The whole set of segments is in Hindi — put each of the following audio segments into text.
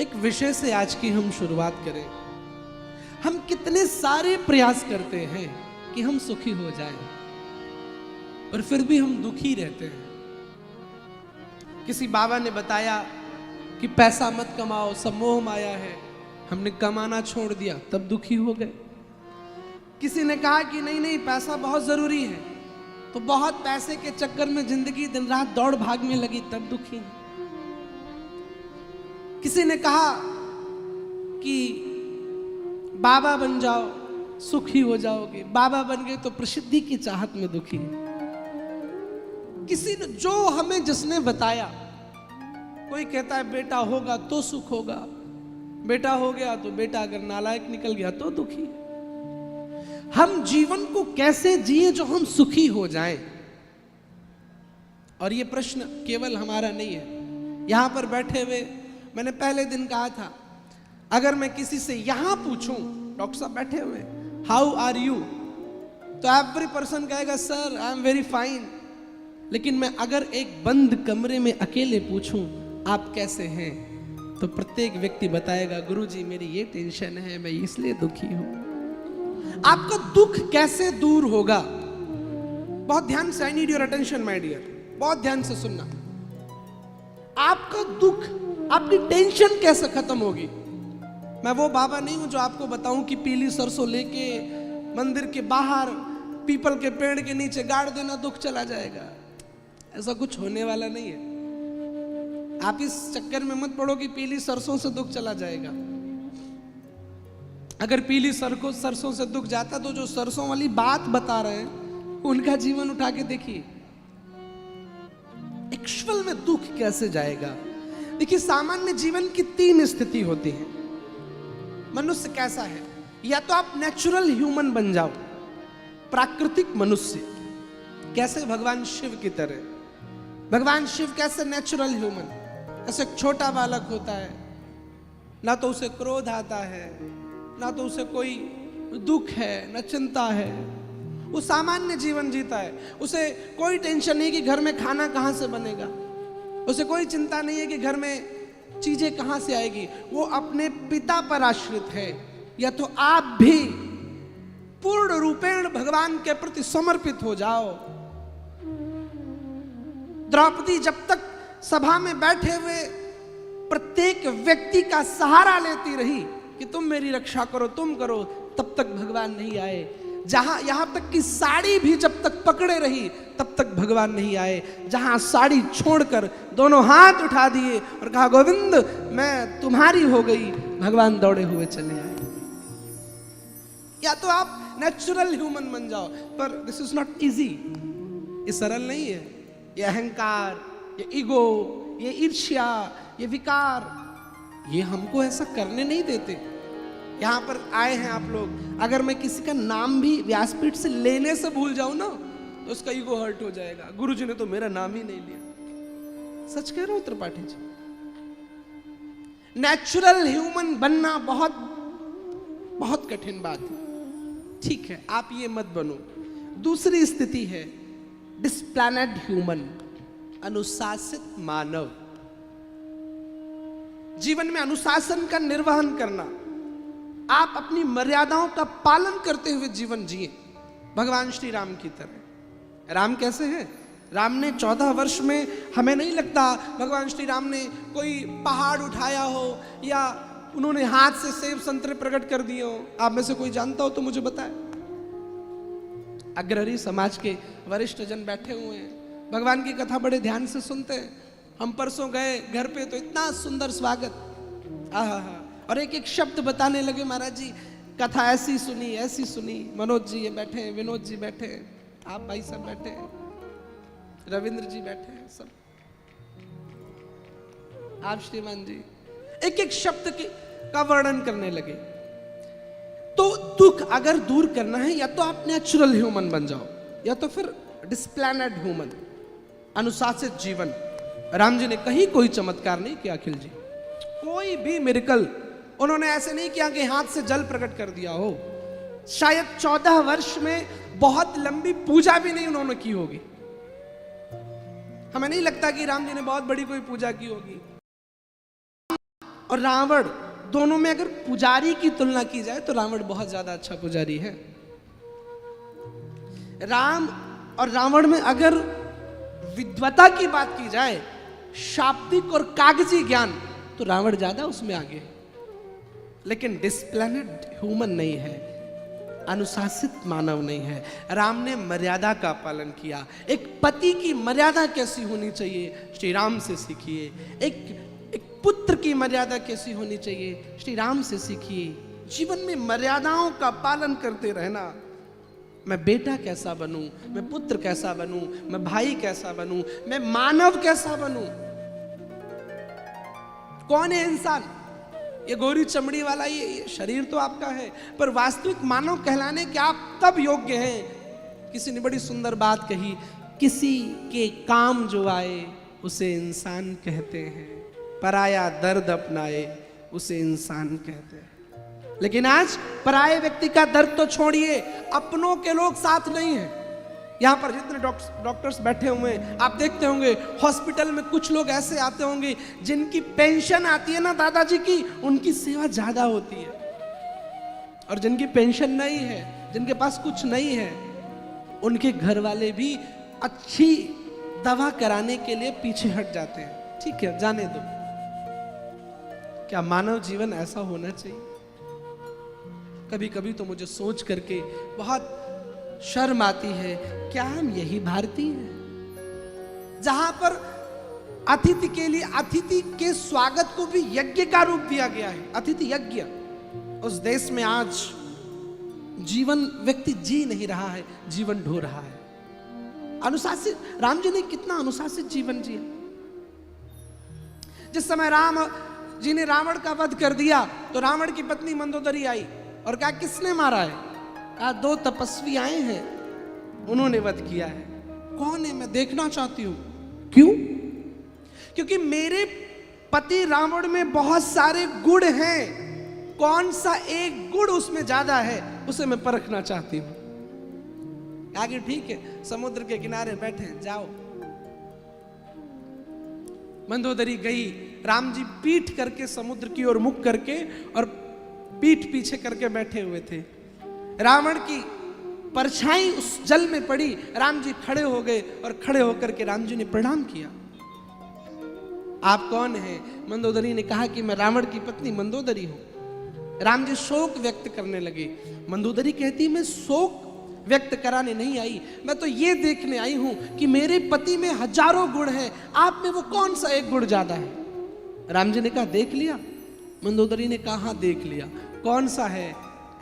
एक विषय से आज की हम शुरुआत करें। हम कितने सारे प्रयास करते हैं कि हम सुखी हो जाएं, पर फिर भी हम दुखी रहते हैं। किसी बाबा ने बताया कि पैसा मत कमाओ, सब मोह माया है। हमने कमाना छोड़ दिया, तब दुखी हो गए। किसी ने कहा कि नहीं नहीं पैसा बहुत जरूरी है, तो बहुत पैसे के चक्कर में जिंदगी दिन रात दौड़ भाग में लगी, तब दुखी है। किसी ने कहा कि बाबा बन जाओ, सुखी हो जाओगे। बाबा बन गए तो प्रसिद्धि की चाहत में दुखी है। किसी ने जो हमें जिसने बताया, कोई कहता है बेटा होगा तो सुख होगा, बेटा हो गया तो बेटा अगर नालायक निकल गया तो दुखी है। हम जीवन को कैसे जिए जो हम सुखी हो जाएं? और ये प्रश्न केवल हमारा नहीं है। यहां पर बैठे हुए मैंने पहले दिन कहा था, अगर मैं किसी से यहां पूछूं, डॉक्टर साहब बैठे हुए, हाउ आर यू, तो एवरी पर्सन कहेगा sir I am very fine. लेकिन मैं अगर एक बंद कमरे में अकेले पूछूं आप कैसे हैं, तो प्रत्येक व्यक्ति बताएगा गुरुजी मेरी ये टेंशन है, मैं इसलिए दुखी हूं। आपका दुख कैसे दूर होगा? बहुत ध्यान से, I need your attention my dear, बहुत ध्यान से सुनना। आपका दुख, आपकी टेंशन कैसे खत्म होगी? मैं वो बाबा नहीं हूं जो आपको बताऊं कि पीली सरसों लेके मंदिर के बाहर पीपल के पेड़ के नीचे गाड़ देना दुख चला जाएगा। ऐसा कुछ होने वाला नहीं है। आप इस चक्कर में मत पड़ो कि पीली सरसों से दुख चला जाएगा। अगर पीली सरसों से दुख जाता तो जो सरसों वाली बात बता रहे हैं उनका जीवन उठा के देखिए, एक्चुअल में दुख कैसे जाएगा। देखिए, सामान्य जीवन की 3 स्थिति होती है। मनुष्य कैसा है? या तो आप नेचुरल ह्यूमन बन जाओ, प्राकृतिक मनुष्य, कैसे? भगवान शिव की तरह। भगवान शिव कैसे नेचुरल ह्यूमन? ऐसे एक छोटा बालक होता है, ना तो उसे क्रोध आता है, ना तो उसे कोई दुख है, ना चिंता है। वो सामान्य जीवन जीता है। उसे कोई टेंशन नहीं कि घर में खाना कहां से बनेगा, उसे कोई चिंता नहीं है कि घर में चीजें कहां से आएगी। वो अपने पिता पर आश्रित है। या तो आप भी पूर्ण रूपेण भगवान के प्रति समर्पित हो जाओ। द्रौपदी जब तक सभा में बैठे हुए प्रत्येक व्यक्ति का सहारा लेती रही कि तुम मेरी रक्षा करो, तुम करो, तब तक भगवान नहीं आए। यहां तक कि साड़ी भी जब तक पकड़े रही तब तक भगवान नहीं आए। जहां साड़ी छोड़कर दोनों हाथ उठा दिए और कहा गोविंद मैं तुम्हारी हो गई, भगवान दौड़े हुए चले आए। या तो आप नेचुरल ह्यूमन बन जाओ, पर दिस इज नॉट इजी। ये सरल नहीं है। ये अहंकार, ये ईगो, ये ईर्ष्या, ये विकार, ये हमको ऐसा करने नहीं देते। यहां पर आए हैं आप लोग, अगर मैं किसी का नाम भी व्यासपीठ से लेने से भूल जाऊं ना, तो उसका ईगो हर्ट हो जाएगा। गुरुजी ने तो मेरा नाम ही नहीं लिया। सच कह रहा हूं त्रिपाठी जी। नेचुरल ह्यूमन बनना बहुत बहुत कठिन बात है। ठीक है, आप ये मत बनो। दूसरी स्थिति है डिस्प्लैनेड ह्यूमन, अनुशासित मानव। जीवन में अनुशासन का निर्वहन करना, आप अपनी मर्यादाओं का पालन करते हुए जीवन जिए, भगवान श्री राम की तरह। राम कैसे हैं? राम ने 14 वर्ष में, हमें नहीं लगता भगवान श्री राम ने कोई पहाड़ उठाया हो या उन्होंने हाथ से सेब संतरे प्रकट कर दिए हो। आप में से कोई जानता हो तो मुझे बताए। अग्रणी समाज के वरिष्ठ जन बैठे हुए हैं, भगवान की कथा बड़े ध्यान से सुनते हैं। हम परसों गए घर पे तो इतना सुंदर स्वागत, आहा, और एक एक शब्द बताने लगे। महाराज जी कथा ऐसी सुनी, ऐसी सुनी। मनोज जी ये बैठे हैं, विनोद जी बैठे हैं, आप भाई सब बैठे हैं, रविंद्र जी बैठे हैं, सब आप श्रीमान जी एक एक शब्द का वर्णन करने लगे। तो दुख अगर दूर करना है, या तो आप नेचुरल ह्यूमन बन जाओ, या तो फिर डिस्प्लैनेड ह्यूमन, अनुशासित जीवन। राम जी ने कहीं कोई चमत्कार नहीं किया अखिल जी, कोई भी मिरेकल उन्होंने ऐसे नहीं किया कि हाथ से जल प्रकट कर दिया हो। शायद 14 वर्ष में बहुत लंबी पूजा भी नहीं उन्होंने की होगी। हमें नहीं लगता कि राम जी ने बहुत बड़ी कोई पूजा की होगी। और रावण, दोनों में अगर पुजारी की तुलना की जाए तो रावण बहुत ज्यादा अच्छा पुजारी है। राम और रावण में अगर विद्वता की बात की जाए, शाब्दिक और कागजी ज्ञान, तो रावण ज्यादा उसमें आगे है। लेकिन डिसिप्लिन्ड ह्यूमन नहीं है, अनुशासित मानव नहीं है। राम ने मर्यादा का पालन किया। एक पति की मर्यादा कैसी होनी चाहिए, श्री राम से सीखिए। एक पुत्र की मर्यादा कैसी होनी चाहिए, श्री राम से सीखिए। जीवन में मर्यादाओं का पालन करते रहना। मैं बेटा कैसा बनूं, मैं पुत्र कैसा बनूं, मैं भाई कैसा बनूं, मैं मानव कैसा बनूं। कौन है इंसान? ये गोरी चमड़ी वाला ये शरीर तो आपका है, पर वास्तविक मानव कहलाने के आप तब योग्य हैं। किसी ने बड़ी सुंदर बात कही, किसी के काम जो आए उसे इंसान कहते हैं, पराया दर्द अपनाए उसे इंसान कहते हैं। लेकिन आज पराये व्यक्ति का दर्द तो छोड़िए, अपनों के लोग साथ नहीं है। यहां पर जितने डॉक्टर्स बैठे हुए हैं, आप देखते होंगे हॉस्पिटल में कुछ लोग ऐसे आते होंगे जिनकी पेंशन आती है ना दादाजी की, उनकी सेवा ज्यादा होती है। और जिनकी पेंशन नहीं है, जिनके पास कुछ नहीं है, उनके घर वाले भी अच्छी दवा कराने के लिए पीछे हट जाते हैं। ठीक है, जाने दो। क्या मानव जीवन ऐसा होना चाहिए? कभी कभी तो मुझे सोच करके बहुत शर्म आती है, क्या हम यही भारतीय हैं जहां पर अतिथि के लिए, अतिथि के स्वागत को भी यज्ञ का रूप दिया गया है, अतिथि यज्ञ। उस देश में आज जीवन व्यक्ति जी नहीं रहा है, जीवन ढो रहा है। अनुशासित, राम जी ने कितना अनुशासित जीवन जिया। जिस समय राम जी ने रावण का वध कर दिया तो रावण की पत्नी मंदोदरी आई और कहा किसने मारा है? कहा दो तपस्वी आए हैं, उन्होंने वध किया है। कौन है? मैं देखना चाहती हूं। क्यों? क्योंकि मेरे पति रावण में बहुत सारे गुण हैं, कौन सा एक गुण उसमें ज्यादा है उसे मैं परखना चाहती हूं। आगे ठीक है, समुद्र के किनारे बैठे, जाओ। मंदोदरी गई, राम जी पीठ करके समुद्र की ओर मुख करके और पीठ पीछे करके बैठे हुए थे। रावण की परछाई उस जल में पड़ी, राम जी खड़े हो गए और खड़े होकर के राम जी ने प्रणाम किया। आप कौन हैं? मंदोदरी ने कहा कि मैं रावण की पत्नी मंदोदरी हूं। राम जी शोक व्यक्त करने लगे। मंदोदरी कहती मैं शोक व्यक्त कराने नहीं आई, मैं तो ये देखने आई हूं कि मेरे पति में हजारों गुण हैं, आप में वो कौन सा एक गुण ज्यादा है? राम जी ने कहा देख लिया? मंदोदरी ने कहा हाँ देख लिया। कौन सा है?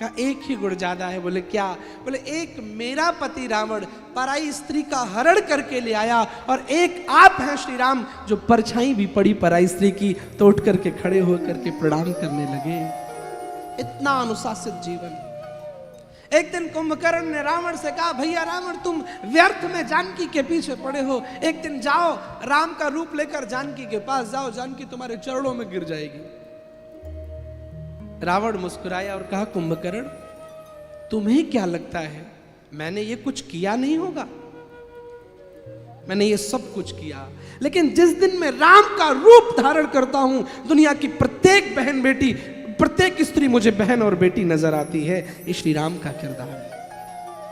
कहा एक ही गुण ज्यादा है। बोले क्या? बोले एक मेरा पति रावण पराई स्त्री का हरण करके ले आया, और एक आप हैं श्री राम जो परछाई भी पड़ी पराई स्त्री की तो उठ करके खड़े होकर के प्रणाम करने लगे। इतना अनुशासित जीवन। एक दिन कुंभकर्ण ने रावण से कहा भैया रावण तुम व्यर्थ में जानकी के पीछे पड़े हो, एक दिन जाओ राम का रूप लेकर जानकी के पास जाओ, जानकी तुम्हारे चरणों में गिर जाएगी। रावण मुस्कुराया और कहा कुंभकर्ण तुम्हें क्या लगता है मैंने ये कुछ किया नहीं होगा? मैंने ये सब कुछ किया, लेकिन जिस दिन मैं राम का रूप धारण करता हूं, दुनिया की प्रत्येक बहन बेटी, प्रत्येक स्त्री मुझे बहन और बेटी नजर आती है। ये श्री राम का किरदार है।